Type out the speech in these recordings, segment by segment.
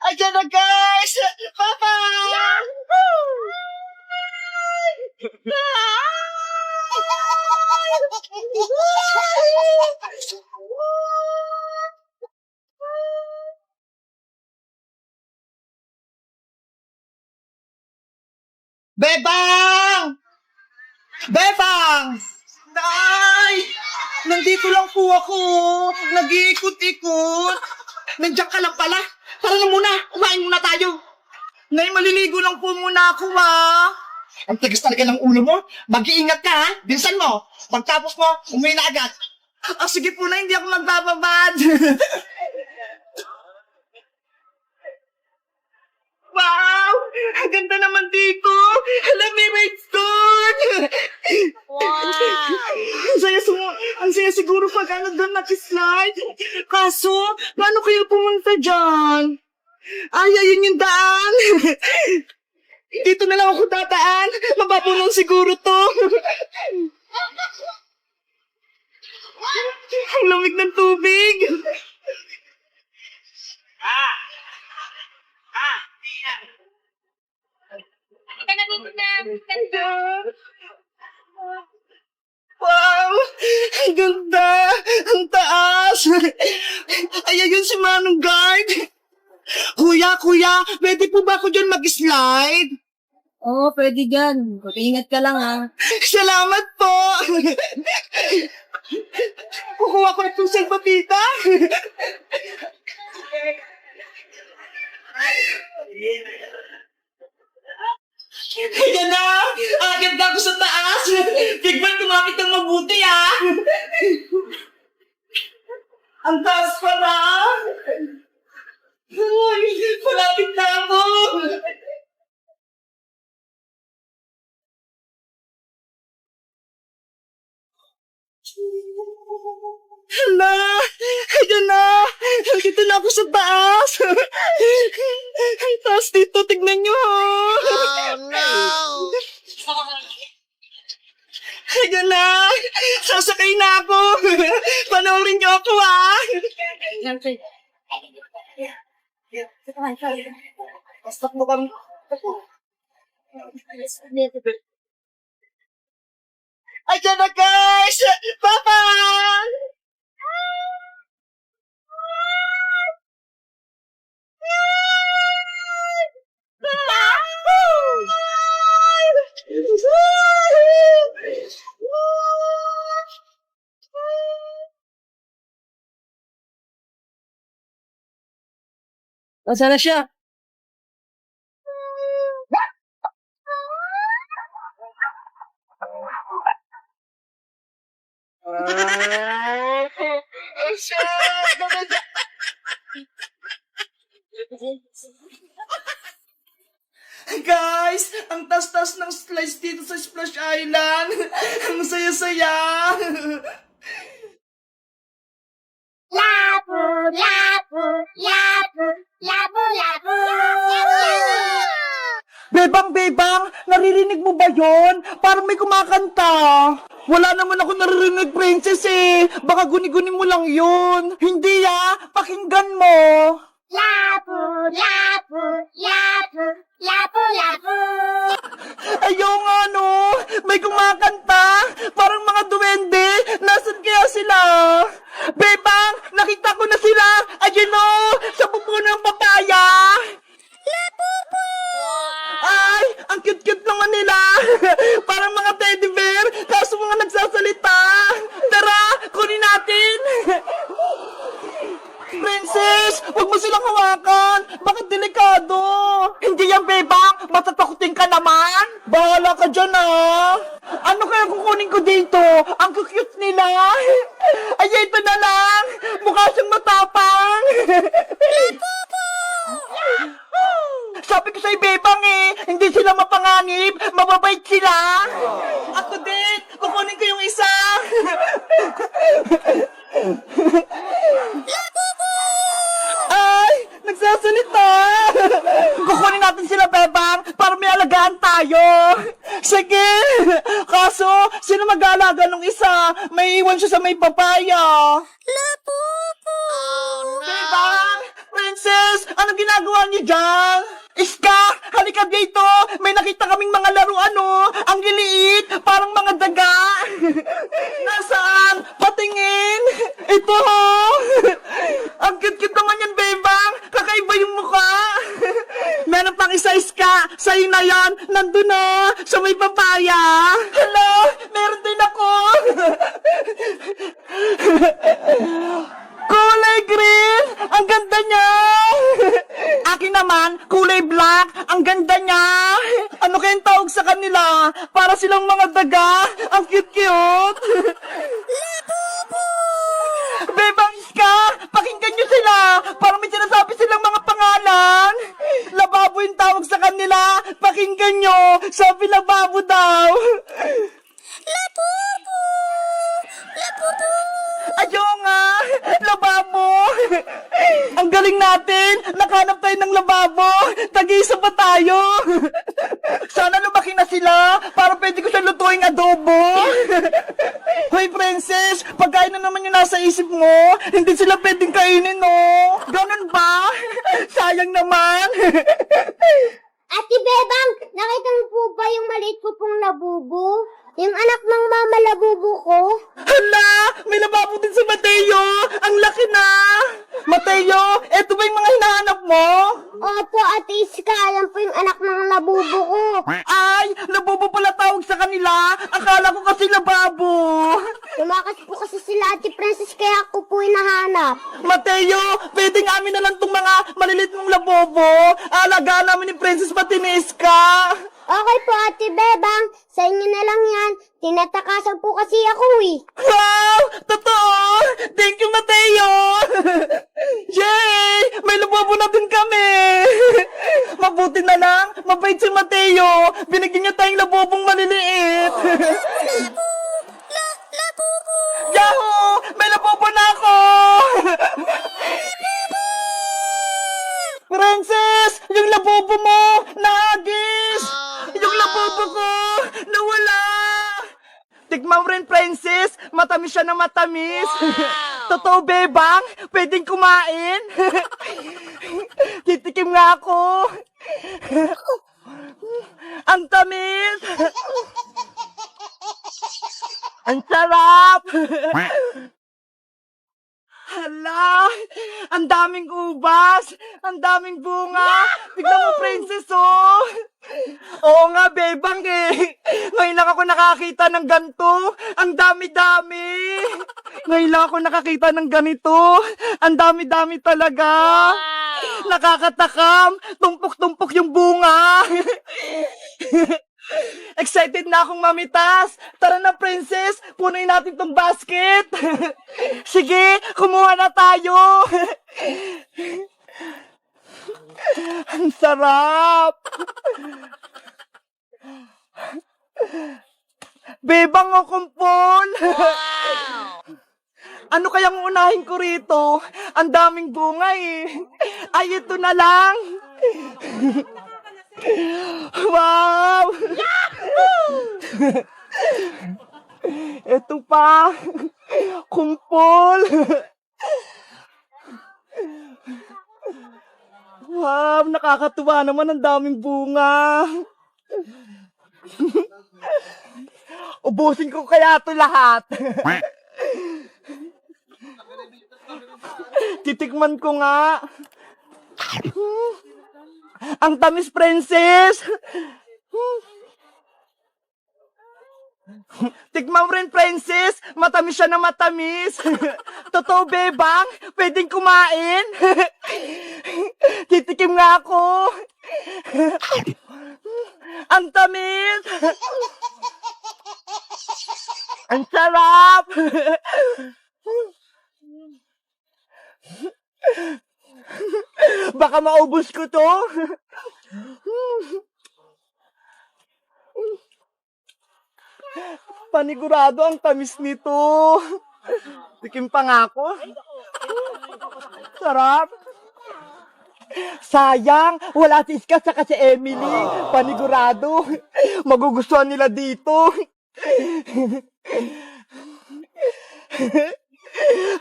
Ayan na guys! Papa! Bebang! Bebang! Nay! Nandito lang po ako. Nag-iikot-ikot. Nandiyan ka lang pala. Tara na muna. Kumain muna tayo. Nay, maliligo lang po muna ako, ha? Ang tigas talaga ng ulo mo. Mag-iingat ka, ha? Binsan mo. Pagtapos mo, umuwi na agad. Sige po na, hindi ako magbababad. Wow! Ang ganda naman dito! Alam, may redstone! Wow! Ang saya siguro pag doon nakislide. Kaso, paano kayo pumunta dyan? Ay, ayun yung daan. Dito na lang ako dadaan. Mababulong siguro to. Ang lamig ng tubig. Ka na dito na. Ganda. Wow! Ang ganda! Ang taas! Ay, ayun si Manong Guard! Kuya, pwede po ba ako dyan mag-slide? Oo, pwede dyan. Ingat ka lang, ha. Salamat po! Kukuha ko itong salbabita! Ayan na! Agad na ako sa taas! Bigman, tumamit ng mabuti, ah! Ang taas pala! Ay, malapit na ako! Hala! Ayan na! Nandito na ako sa taas! Ang taas dito, tignan nyo! Oh, no! Ayan na! Sasakay na ako! Panoorin nyo ako, ah! Basta mo kami. Ayan na, guys! Papa! Nasaan na siya? Guys, ang tas-tas ng slides dito sa Splash Island. Ang saya-saya. Labu, labu, labu, labu, labu. Bebang, naririnig mo ba yon? Parang may kumakanta. Wala naman ako naririnig, princess eh. Baka guni-guni mo lang yun. Hindi pakinggan mo. Labu, labu, labu, labu, labu. Ayaw nga no, may kumakanta. Parang mga duwende. Nasaan kaya sila? Bebang, nakita ko na sila. Ayun o, sa pupuno ng papaya. Ay, ang cute-cute naman nila. Parang mga teddy bear, kaso mga nagsasalita. Tara, kunin natin. Princess, huwag mo silang hawakan. Bakit delikado? Hindi yan, Bebang. Matatakutin ka naman. Bahala ka dyan, Ano kaya kukunin ko dito? Ang cute nila. Ay, ito na lang. Mukha siyang matapang. Sabi ko sa'yo, Bebang hindi sila mapanganib, mababait sila. Ako din, kukunin ko yung isa. Ay, nagsasalita. Kukunin natin sila, Bebang, para may alagaan tayo. Sige, kaso, sino mag-aalaga ng isa? May iwan siya sa may papaya. Labubo! Oh, no! Bebang! Princess! Ano ginagawa niyo dito, may nakita kaming mga laruan, oh. Ang liliit, parang mga daga. Nasaan? Patingin. Ito, oh. Ang cute-cute naman yan, bebang. Kakaiba yung mukha. Meron pang isa, Iska. Sa'yo na yan. Nandun na. Sa may papaya. Hello, meron din ako. Kulay green! Ang ganda niya! Akin naman, kulay black! Ang ganda niya! Ano kayang tawag sa kanila? Para silang mga daga! Ang cute-cute! Bebang Iska! Pakinggan niyo sila! Parang may sinasabi silang mga pangalan! Lababo yung tawag sa kanila! Pakinggan niyo! Sabi lababo daw! Labubu! Labubu! Ayaw nga! Lababo! Ang galing natin! Nakahanap tayo ng lababo! Tag-iisa pa tayo! Sana lumaki na sila para pwede ko siya lutuing adobo! Hoy, Princess! Pagkain na naman yung nasa isip mo! Hindi sila pwedeng kainin, no? Ganun ba? Sayang naman! Ate Bebang, nakita mo po ba yung maliit ko pong labubu? Yung anak ng mama labubu ko? Hala! May lababo din si Mateo! Ang laki na! Mateo, eto ba yung mga hinahanap mo? Opo, Ate Iska, alam po yung anak ng labubu ko. Ay! Labubo pala tawag sa kanila! Akala ko kasi lababo! Lumakas po kasi sila Ate Princess kaya ako po hinahanap. Mateo, pwedeng amin na lang tong mga malilit mong labobo. Alagaan namin ni Princess Patinesca. Okay po Ate Bebang, sa inyo na lang yan. Tinatakasan po kasi ako eh. Wow! Totoo! Thank you, Mateo! Yay! May labobo na din kami! Mabuti na lang, mabait si Mateo. Binigyan niya tayong labobong maliliit. Labubu! Yahoo! May labobo na ako! Princess! Yung labobo mo! Nahagis! Yung labobo ko! Nawala! Tignan mo rin, Princess! Matamis siya na matamis! Totoo, bebang? Pwedeng kumain? Titikim nga ako! Ang tamis! Ang sarap! Hala! Ang daming ubas! Ang daming bunga! Tignan mo, Princess, oh! Oo nga, bebang eh! Ngayon lang ako nakakita ng ganito! Ang dami-dami! Ngayon lang ako nakakita ng ganito! Ang dami-dami talaga! Nakakatakam! Tumpok-tumpok yung bunga! Excited na akong mamitas! Tara na, Princess! Punuin natin tong basket! Sige, kumuha na tayo! Ang sarap! Bebang o kumpol! Ano kayang unahin ko rito? Ang daming bunga eh! Ay, ito na lang! Wow! Ito pa! Kumpol! Wow! Nakakatuwa naman, ang daming bunga! Ubusin ko kaya ito lahat! Titikman ko nga! Ang tamis, Princess! Tikman mo rin, Princess! Matamis siya na matamis! Totoo, bebang? Pwedeng kumain? Titikim nga ako! Ang tamis! Ang sarap! Baka maubos ko to. Panigurado ang tamis nito. Tikim pa nga ako. Sarap. Sayang, wala si Iska saka si Emily. Panigurado. Magugustuhan nila dito.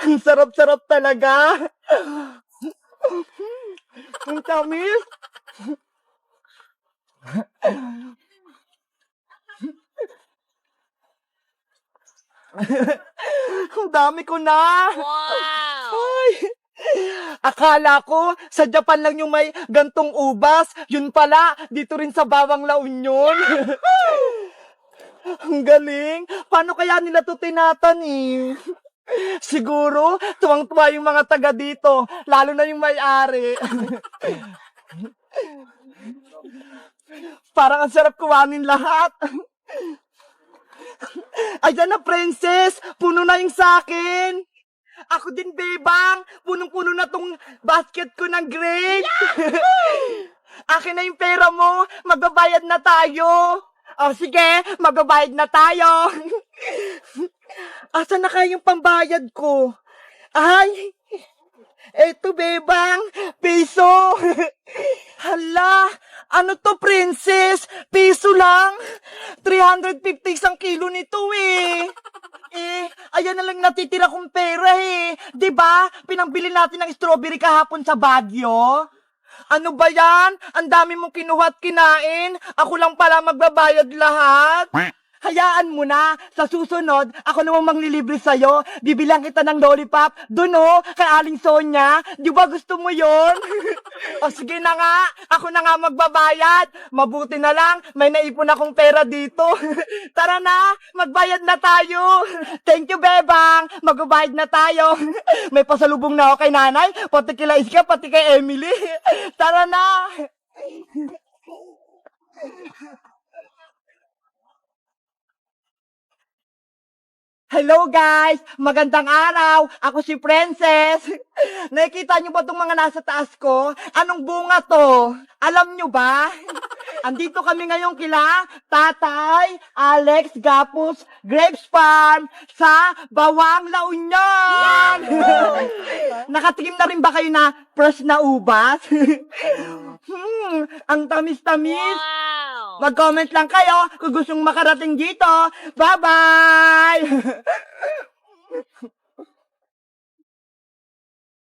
Ang sarap-sarap talaga. Ang tamis. Ang dami ko na. Wow! Ay, akala ko sa Japan lang yung may gantong ubas. Yun pala, dito rin sa Bawang La Union. Ang galing. Paano kaya nila to tinatanim? Siguro, tuwang-tuwa yung mga taga dito. Lalo na yung may-ari. Parang ang sarap kuwanin lahat. Ayan na, princess! Puno na yung sakin! Ako din, bebang! Punong-puno na tong basket ko ng grapes! Akin na yung pera mo! Magbabayad na tayo! O sige, magbabayad na tayo! Asa na kaya yung pambayad ko? Ay! Eto, bebang! Piso! Hala! Ano to, princess? Piso lang? 350 isang kilo nito eh. Ayan na lang natitira kong pera eh. 'Di ba? Pinambili natin ng strawberry kahapon sa Baguio. Ano ba yan? Ang dami mong kinuha at kinain. Ako lang pala magbabayad lahat. Hayaan mo na. Sa susunod, ako namang manglilibre sa'yo. Bibilang kita ng lollipop. Doon kay Aling Sonia. Di ba gusto mo yon? O sige na nga. Ako na nga magbabayad. Mabuti na lang. May naipon akong pera dito. Tara na. Magbayad na tayo. Thank you, Bebang. Magbabayad na tayo. May pasalubong na ako kay nanay. Pati kila Iska, pati kay Emily. Tara na. Hello guys! Magandang araw! Ako si Princess! Nakikita niyo ba itong mga nasa taas ko? Anong bunga to? Alam niyo ba? Andito kami ngayon kila Tatay Alex Gapus Grapes Farm sa Bawang La Union! Nakatikim na rin ba kayo na fresh na ubas? Ang tamis-tamis! Wow! Mag-comment lang kayo kung gustong makarating dito. Bye-bye!